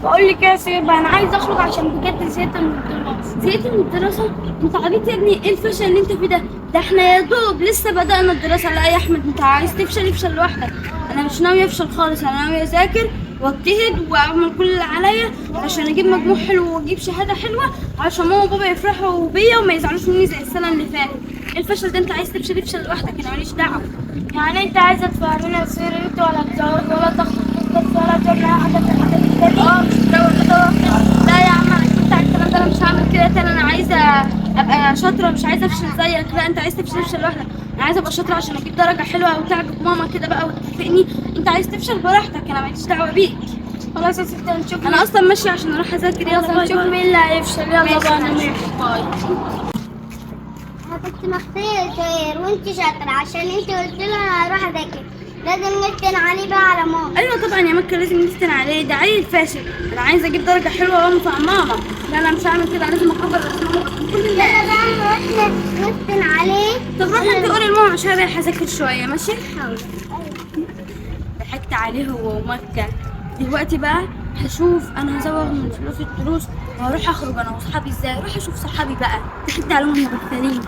بقول لك يا سيبة، انا عايزه اخرج عشان بجد زهقت من الدراسه. زهقت من الدراسة؟ انت عبيط يا ابني، ايه الفشل اللي انت فيه ده؟ ده احنا يا دوب لسه بدأنا الدراسة. لا يا احمد، انت عايز تفشل افشل لوحدك. انا مش ناوي افشل خالص، انا ناوي اذاكر واجتهد واعمل كل اللي عليا عشان اجيب مجموع حلو واجيب شهادة حلوة، عشان ماما وبابا يفرحوا بيا وما يزعلوش مني زي السنة اللي فاتت. ايه الفشل ده؟ انت عايز تفشل افشل لوحدك، انا ماليش دعوة. يعني انت عايزه تفهمينا سيرت ولا تزوج ولا تاخد خطوط ولا تعمل حاجه في الحاجات التانية؟ مش لا يا عم، انا كنت على الكلام ده، انا مش هعمل كده تاني. انا عايزه ابقى شاطره، مش عايزه افشل زيك. لا، انت عايز تفشل افشل لوحدك. انا عايزه ابقى شاطره عشان اجيب درجه حلوه وتعجب ماما كده بقى وتكافئني. انت عايز تفشل براحتك، انا ماليش دعوه بيك. خلاص يا ستي، هنشوف. انا اصلا ماشيه عشان اروح اذاكر. يلا باي نشوف باي. مين اللي هيفشل. يلا ماشي، بقى ماشي. نمشي. باي. انا كنت مختار خير وانت شاطرة عشان انت قلت له انا هروح اذاكر. لازم نفتن عليه بقى على ماما. ايوه طبعا يا مكه، لازم نفتن عليه، ده عيل فاشل. انا عايزه اجيب درجه حلوه وانفع ماما. لا لا، مش هعمل كده، لازم اكبر اسمه كل الناس. يلا بقى نروح نفتن عليه. طب روح انت قولي لماما عشان رايحه اذاكر شويه. ماشي. ضحكت عليه هو ومكة. دلوقتي بقى هشوف انا هزوغ من فلوس الدروس وهروح اخرج انا واصحابي. ازاي اروح اشوف صحابي بقى؟ ضحكت عليهم المغفلين.